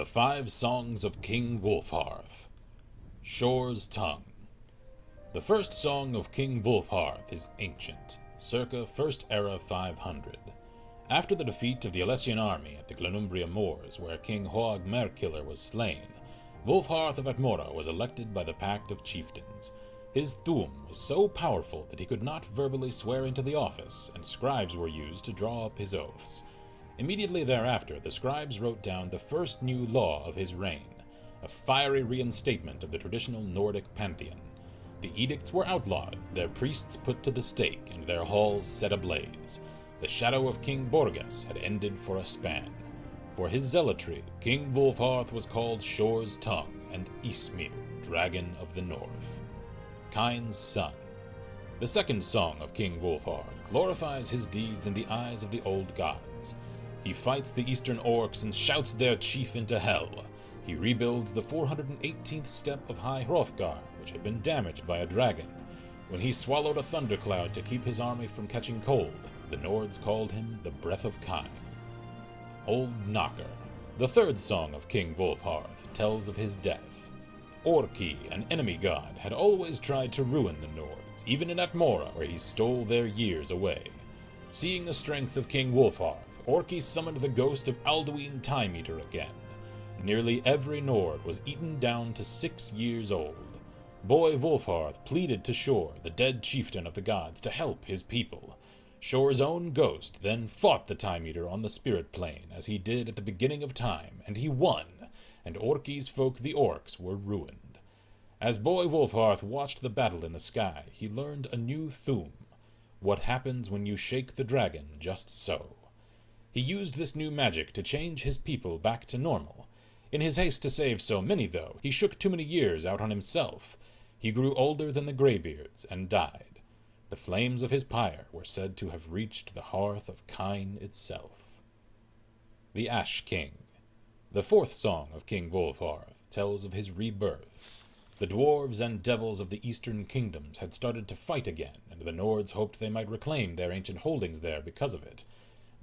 The 5 Songs of King Wulfharth. Shore's Tongue. The first song of King Wulfharth is ancient, circa First Era 500. After the defeat of the Alessian army at the Glenumbria Moors, where King Hoag Merkiller was slain, Wulfharth of Atmora was elected by the Pact of Chieftains. His Thu'um was so powerful that he could not verbally swear into the office, and scribes were used to draw up his oaths. Immediately thereafter, the scribes wrote down the first new law of his reign, a fiery reinstatement of the traditional Nordic pantheon. The edicts were outlawed, their priests put to the stake, and their halls set ablaze. The shadow of King Borges had ended for a span. For his zealotry, King Wulfharth was called Shore's Tongue, and Ysmir, Dragon of the North. Kain's Son. The second song of King Wulfharth glorifies his deeds in the eyes of the old gods. He fights the eastern orcs and shouts their chief into hell. He rebuilds the 418th step of High Hrothgar, which had been damaged by a dragon. When he swallowed a thundercloud to keep his army from catching cold, the Nords called him the Breath of Kain. Old Knocker. The third song of King Wulfharth tells of his death. Orki, an enemy god, had always tried to ruin the Nords, even in Atmora, where he stole their years away. Seeing the strength of King Wulfharth, Orki summoned the ghost of Alduin Time Eater again. Nearly every Nord was eaten down to 6 years old. Boy Wulfharth pleaded to Shore, the dead chieftain of the gods, to help his people. Shore's own ghost then fought the Time Eater on the spirit plane, as he did at the beginning of time, and he won, and Orki's folk, the orcs, were ruined. As Boy Wulfharth watched the battle in the sky, he learned a new Thu'um: what happens when you shake the dragon just so. He used this new magic to change his people back to normal. In his haste to save so many, though, he shook too many years out on himself. He grew older than the Greybeards and died. The flames of his pyre were said to have reached the hearth of Kain itself. The Ash King. The fourth song of King Wulfharth tells of his rebirth. The dwarves and devils of the eastern kingdoms had started to fight again, and the Nords hoped they might reclaim their ancient holdings there because of it.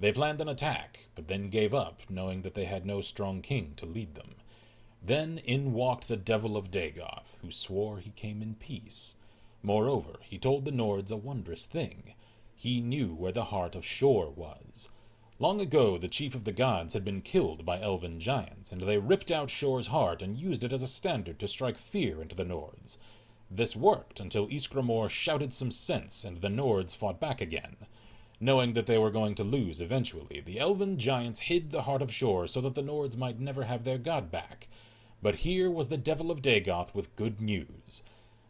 They planned an attack, but then gave up, knowing that they had no strong king to lead them. Then in walked the Devil of Dagoth, who swore he came in peace. Moreover, he told the Nords a wondrous thing. He knew where the heart of Shore was. Long ago the chief of the gods had been killed by elven giants, and they ripped out Shore's heart and used it as a standard to strike fear into the Nords. This worked until Ysgramor shouted some sense, and the Nords fought back again. Knowing that they were going to lose eventually, the elven giants hid the heart of Shore so that the Nords might never have their god back. But here was the Devil of Dagoth with good news.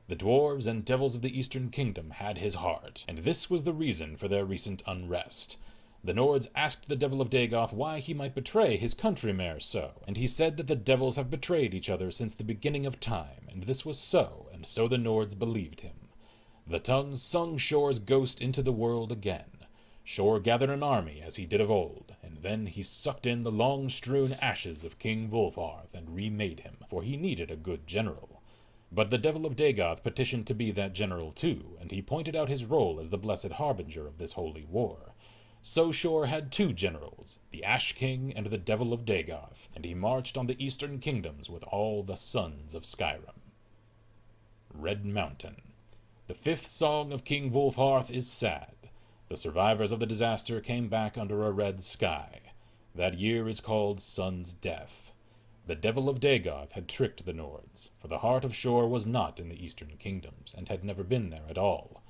The dwarves and devils of the Eastern Kingdom had his heart, and this was the reason for their recent unrest. The Nords asked the Devil of Dagoth why he might betray his countrymare so, and he said that the devils have betrayed each other since the beginning of time, and this was so, and so the Nords believed him. The tongue sung Shore's ghost into the world again. Shore gathered an army as he did of old, and then he sucked in the long-strewn ashes of King Wulfharth and remade him, for he needed a good general. But the Devil of Dagoth petitioned to be that general too, and he pointed out his role as the blessed harbinger of this holy war. So Shore had 2 generals, the Ash King and the Devil of Dagoth, and he marched on the eastern kingdoms with all the sons of Skyrim. Red Mountain. The 5th song of King Wulfharth is sad. The survivors of the disaster came back under a red sky. That year is called Sun's Death. The Devil of Dagoth had tricked the Nords, for the heart of Shore was not in the eastern kingdoms, and had never been there at all.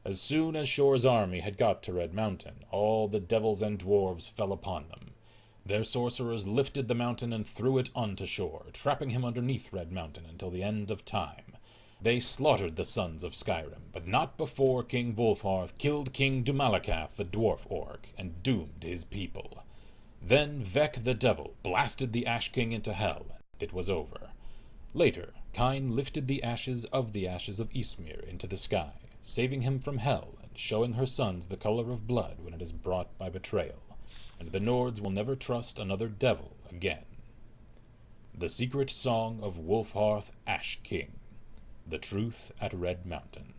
As soon as Shore's army had got to Red Mountain, all the devils and dwarves fell upon them. Their sorcerers lifted the mountain and threw it onto Shore, trapping him underneath Red Mountain until the end of time. They slaughtered the sons of Skyrim, but not before King Wulfharth killed King Dumalakath the dwarf orc, and doomed his people. Then Vek the devil blasted the Ash King into hell, and it was over. Later, Kain lifted the ashes of Ysmir into the sky, saving him from hell and showing her sons the color of blood when it is brought by betrayal, and the Nords will never trust another devil again. The Secret Song of Wulfharth Ash King. The Truth at Red Mountain.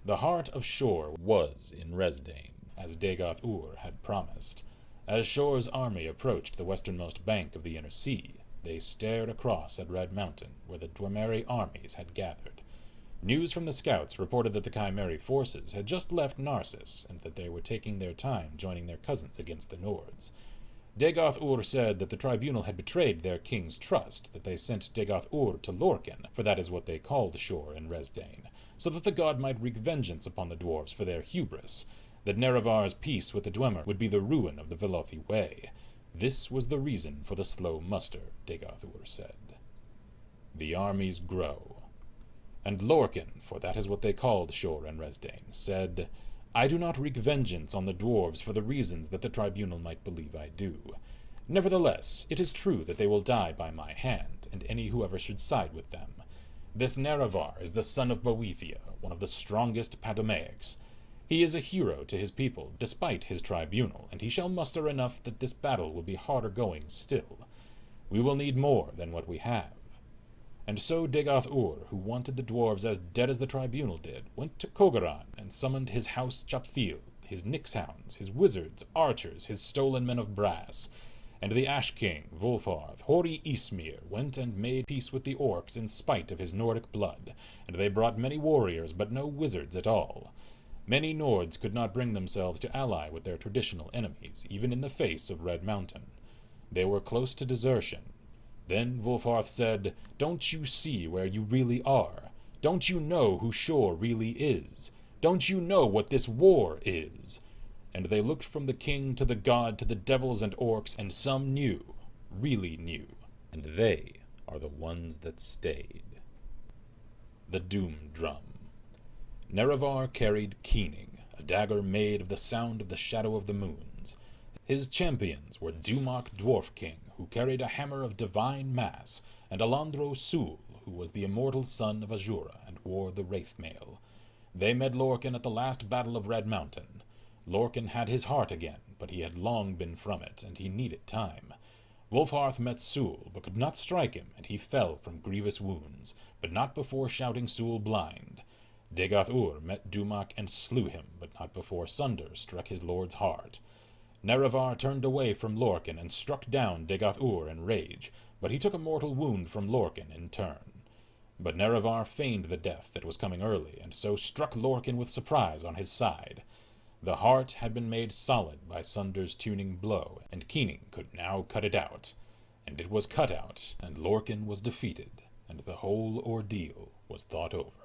The heart of Shore was in Resdane, as Dagoth-Ur had promised. As Shore's army approached the westernmost bank of the inner sea, they stared across at Red Mountain, where the Dwemer armies had gathered. News from the scouts reported that the Chimeri forces had just left Narcissus, and that they were taking their time joining their cousins against the Nords. Degath-ur said that the tribunal had betrayed their king's trust, that they sent Degath-ur to Lorkhan, for that is what they called Shor and Resdain, so that the god might wreak vengeance upon the dwarves for their hubris, that Nerevar's peace with the Dwemer would be the ruin of the Velothi Way. This was the reason for the slow muster, Degath-ur said. The armies grow. And Lorkhan, for that is what they called Shor and Resdain, said, I do not wreak vengeance on the dwarves for the reasons that the tribunal might believe I do. Nevertheless, it is true that they will die by my hand, and any whoever should side with them. This Nerevar is the son of Boethia, one of the strongest Padomaics. He is a hero to his people, despite his tribunal, and he shall muster enough that this battle will be harder going still. We will need more than what we have. And so Degath-ur, who wanted the dwarves as dead as the tribunal did, went to Kogoran and summoned his house Chapthil, his Nixhounds, his wizards, archers, his stolen men of brass. And the Ash King, Wulfharth, hoary Ysmir, went and made peace with the orcs in spite of his Nordic blood, and they brought many warriors but no wizards at all. Many Nords could not bring themselves to ally with their traditional enemies, even in the face of Red Mountain. They were close to desertion. Then Wulfharth said, Don't you see where you really are? Don't you know who Shor really is? Don't you know what this war is? And they looked from the king to the god to the devils and orcs, and some knew, really knew, and they are the ones that stayed. The Doom Drum. Nerevar carried Keening, a dagger made of the sound of the shadow of the moons. His champions were Dumak Dwarf King, who carried a hammer of divine mass, and Alandro Sul, who was the immortal son of Azura and wore the Wraith Mail. They met Lorkhan at the last battle of Red Mountain. Lorkhan had his heart again, but he had long been from it, and he needed time. Wulfharth met Sul, but could not strike him, and he fell from grievous wounds, but not before shouting Sul blind. Degath-ur met Dumak and slew him, but not before Sunder struck his lord's heart. Nerevar turned away from Lorkhan and struck down Degath-ur in rage, but he took a mortal wound from Lorkhan in turn. But Nerevar feigned the death that was coming early, and so struck Lorkhan with surprise on his side. The heart had been made solid by Sunder's tuning blow, and Keening could now cut it out. And it was cut out, and Lorkhan was defeated, and the whole ordeal was thought over.